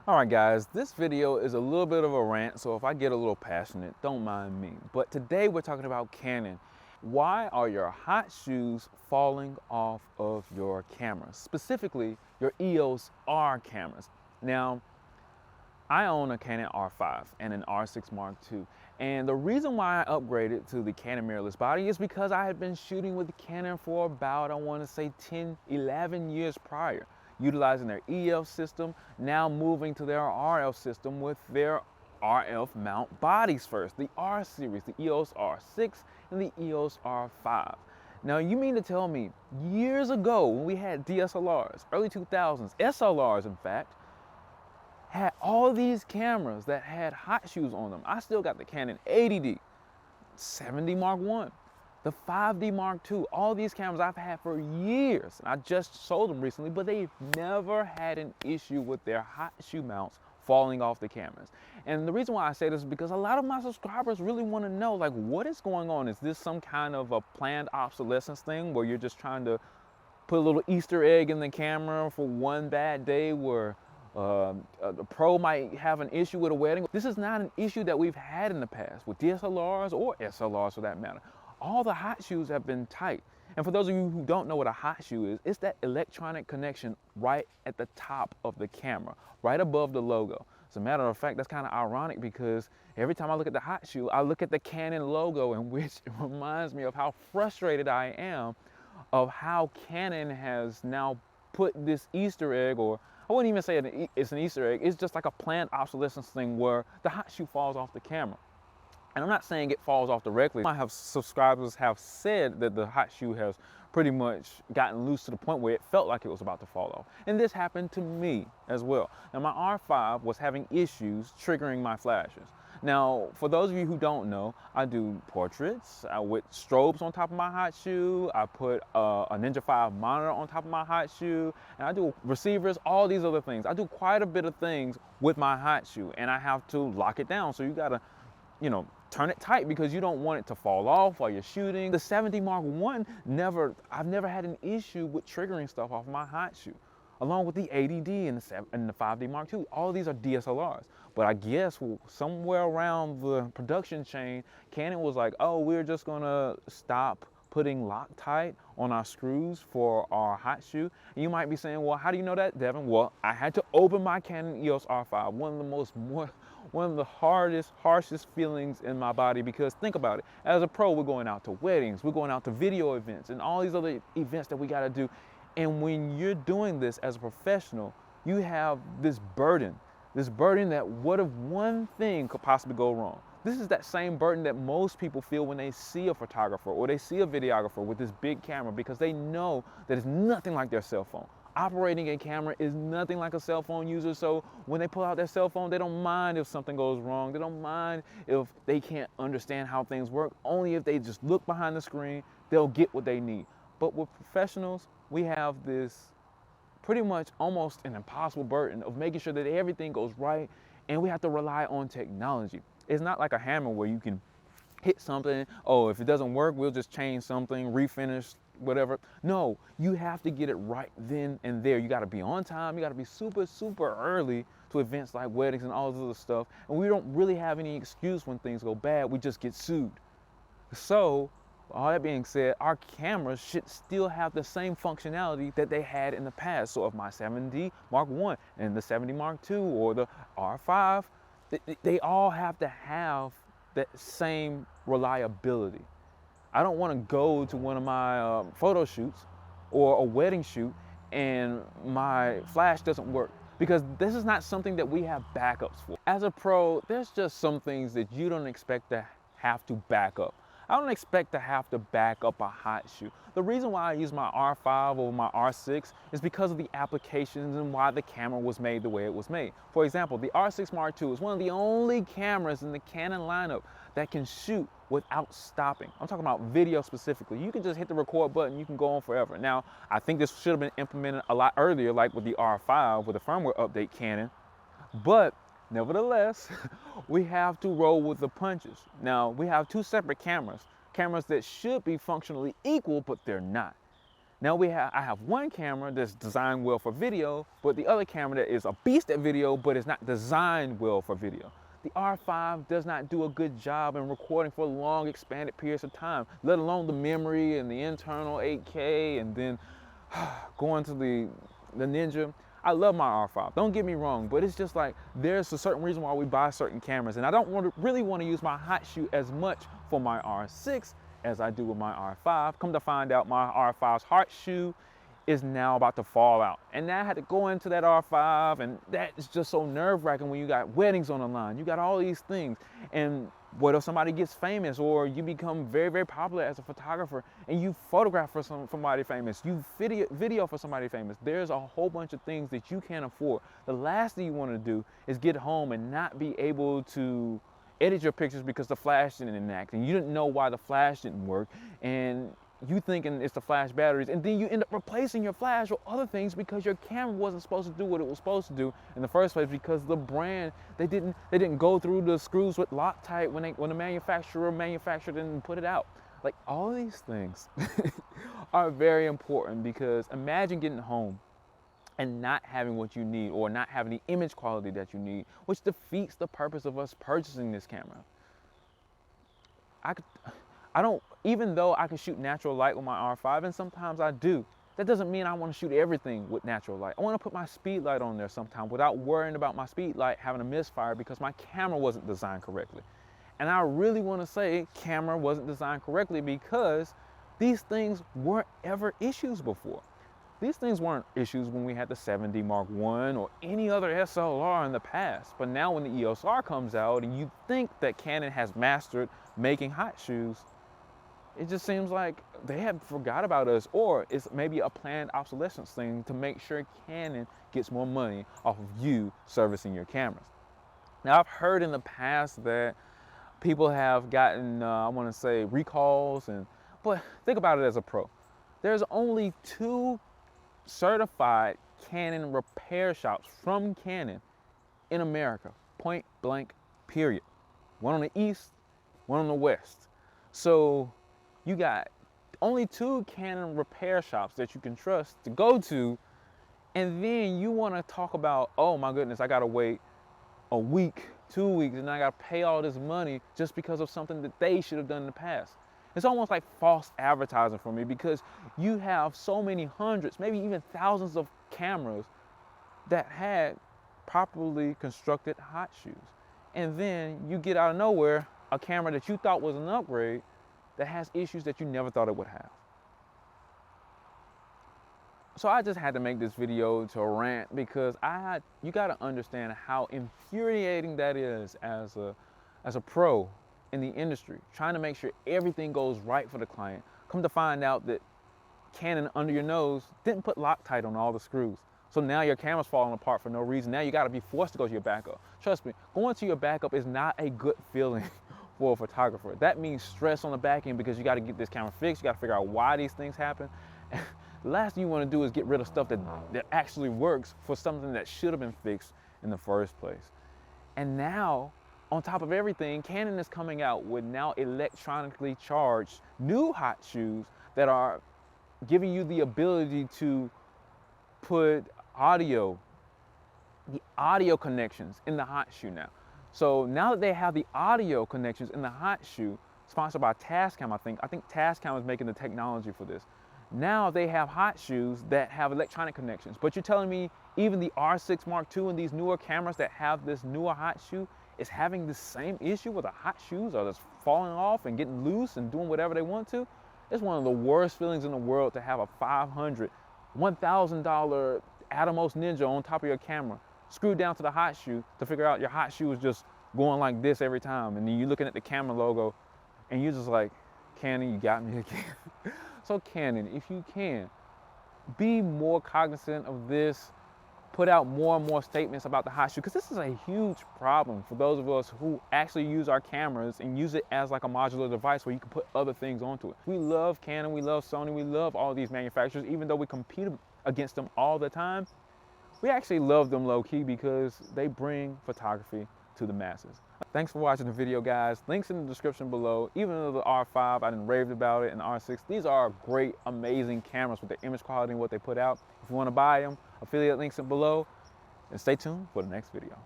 All right, guys, this video is a little bit of a rant, so if I get a little passionate, don't mind me. But today we're talking about Canon. Why are your hot shoes falling off of your cameras, specifically your EOS R cameras? Now, I own a Canon R5 and an R6 Mark II, and the reason why I upgraded to the Canon mirrorless body is because I had been shooting with Canon for about, I want to say 10, 11 years prior, utilizing their EF system, now moving to their RF system with their RF mount bodies first, the R series, the EOS R6 and the EOS R5. Now, you mean to tell me years ago when we had DSLRs, early 2000s, SLRs in fact, had all these cameras that had hot shoes on them. I still got the Canon 80D, 70 Mark I, the 5D Mark II. All these cameras I've had for years. I just sold them recently, but they've never had an issue with their hot shoe mounts falling off the cameras. And the reason why I say this is because a lot of my subscribers really want to know, like, what is going on? Is this some kind of a planned obsolescence thing where you're just trying to put a little Easter egg in the camera for one bad day where the pro might have an issue with a wedding? This is not an issue that we've had in the past with DSLRs or SLRs for that matter. All the hot shoes have been tight. And for those of you who don't know what a hot shoe is, it's that electronic connection right at the top of the camera, right above the logo. As a matter of fact, that's kind of ironic because every time I look at the hot shoe, I look at the Canon logo, in which it reminds me of how frustrated I am of how Canon has now put this Easter egg, or I wouldn't even say it's an Easter egg, it's just like a planned obsolescence thing where the hot shoe falls off the camera. And I'm not saying it falls off directly. I have subscribers have said that the hot shoe has pretty much gotten loose to the point where it felt like it was about to fall off. And this happened to me as well. Now, my R5 was having issues triggering my flashes. Now, for those of you who don't know, I do portraits with strobes on top of my hot shoe. I put a Ninja 5 monitor on top of my hot shoe, and I do receivers, all these other things. I do quite a bit of things with my hot shoe, and I have to lock it down. So you gotta, turn it tight because you don't want it to fall off while you're shooting. The 70 Mark I, I've never had an issue with triggering stuff off my hot shoe, along with the 80D and the 5D Mark II. All of these are DSLRs. But I guess somewhere around the production chain, Canon was like, oh, we're just gonna stop putting Loctite on our screws for our hot shoe. And you might be saying, well, how do you know that, Devin? Well, I had to open my Canon EOS R5, one of the harshest feelings in my body, because think about it. As a pro, we're going out to weddings, we're going out to video events, and all these other events that we gotta do. And when you're doing this as a professional, you have this burden that what if one thing could possibly go wrong? This is that same burden that most people feel when they see a photographer or they see a videographer with this big camera, because they know that it's nothing like their cell phone. Operating a camera is nothing like a cell phone user, so when they pull out their cell phone, they don't mind if something goes wrong. They don't mind if they can't understand how things work. Only if they just look behind the screen, they'll get what they need. But with professionals, we have this pretty much almost an impossible burden of making sure that everything goes right, and we have to rely on technology. It's not like a hammer where you can hit something, oh, if it doesn't work, we'll just change something, refinish, whatever. No, you have to get it right then and there. You gotta be on time, you gotta be super, super early to events like weddings and all this other stuff. And we don't really have any excuse when things go bad, we just get sued. So, all that being said, our cameras should still have the same functionality that they had in the past. So if my 70 Mark I and the 70 Mark II or the R5, they all have to have that same reliability. I don't want to go to one of my photo shoots or a wedding shoot and my flash doesn't work, because this is not something that we have backups for. As a pro, there's just some things that you don't expect to have to back up. I don't expect to have to back up a hot shoe. The reason why I use my R5 over my R6 is because of the applications and why the camera was made the way it was made. For example, the R6 Mark II is one of the only cameras in the Canon lineup that can shoot without stopping. I'm talking about video specifically. You can just hit the record button, you can go on forever. Now, I think this should have been implemented a lot earlier, like with the R5 with the firmware update Canon, but nevertheless, we have to roll with the punches. Now, we have two separate cameras that should be functionally equal, but they're not. Now I have one camera that's designed well for video, but the other camera that is a beast at video, but it's not designed well for video. The R5 does not do a good job in recording for long expanded periods of time, let alone the memory and the internal 8K, and then going to the Ninja. I love my R5, don't get me wrong, but it's just like there's a certain reason why we buy certain cameras, and I don't really want to use my hot shoe as much for my R6 as I do with my R5. Come to find out, my R5's hot shoe is now about to fall out. And now I had to go into that R5, and that is just so nerve-wracking when you got weddings on the line. You got all these things. And what if somebody gets famous, or you become very, very popular as a photographer and you photograph for somebody famous, you video for somebody famous. There's a whole bunch of things that you can't afford. The last thing you want to do is get home and not be able to edit your pictures because the flash didn't enact, and you didn't know why the flash didn't work, and you thinking it's the flash batteries, and then you end up replacing your flash with other things because your camera wasn't supposed to do what it was supposed to do in the first place, because the brand, they didn't go through the screws with Loctite when the manufacturer manufactured it and put it out. Like, all these things are very important, because imagine getting home and not having what you need, or not having the image quality that you need, which defeats the purpose of us purchasing this camera. Even though I can shoot natural light with my R5, and sometimes I do, that doesn't mean I want to shoot everything with natural light. I want to put my speed light on there sometimes without worrying about my speed light having a misfire because my camera wasn't designed correctly. And I really want to say camera wasn't designed correctly, because these things weren't ever issues before. These things weren't issues when we had the 7D Mark I or any other SLR in the past. But now when the EOS R comes out, and you think that Canon has mastered making hot shoes, it just seems like they have forgot about us, or it's maybe a planned obsolescence thing to make sure Canon gets more money off of you servicing your cameras. Now, I've heard in the past that people have gotten, I want to say, recalls, but think about it as a pro. There's only 2 certified Canon repair shops from Canon in America, point blank, period. One on the east, one on the west. So you got only 2 Canon repair shops that you can trust to go to, and then you want to talk about, oh my goodness, I gotta wait a week, 2 weeks, and I gotta pay all this money just because of something that they should have done in the past. It's almost like false advertising for me, because you have so many hundreds, maybe even thousands of cameras that had properly constructed hot shoes. And then you get out of nowhere a camera that you thought was an upgrade that has issues that you never thought it would have. So I just had to make this video to rant, because you gotta understand how infuriating that is as a pro in the industry, trying to make sure everything goes right for the client. Come to find out that Canon, under your nose, didn't put Loctite on all the screws. So now your camera's falling apart for no reason. Now you gotta be forced to go to your backup. Trust me, going to your backup is not a good feeling for a photographer. That means stress on the back end, because you gotta get this camera fixed, you gotta figure out why these things happen. The last thing you wanna do is get rid of stuff that actually works for something that should have been fixed in the first place. And now, on top of everything, Canon is coming out with now electronically charged new hot shoes that are giving you the ability to put the audio connections in the hot shoe now. So now that they have the audio connections in the hot shoe, sponsored by Tascam, I think Tascam is making the technology for this. Now they have hot shoes that have electronic connections. But you're telling me even the R6 Mark II and these newer cameras that have this newer hot shoe is having the same issue with the hot shoes, or just falling off and getting loose and doing whatever they want to? It's one of the worst feelings in the world to have a $500, $1,000 Atomos Ninja on top of your camera, screwed down to the hot shoe, to figure out your hot shoe is just going like this every time. And then you're looking at the camera logo and you're just like, Canon, you got me again. So Canon, if you can, be more cognizant of this. Put out more and more statements about the hot shoe, because this is a huge problem for those of us who actually use our cameras and use it as like a modular device where you can put other things onto it. We love Canon, we love Sony, we love all these manufacturers, even though we compete against them all the time. We actually love them low-key, because they bring photography to the masses. Thanks for watching the video, guys. Links in the description below. Even though the R5, I didn't rave about it, and the R6, these are great, amazing cameras with the image quality and what they put out. If you want to buy them, affiliate links below, and stay tuned for the next video.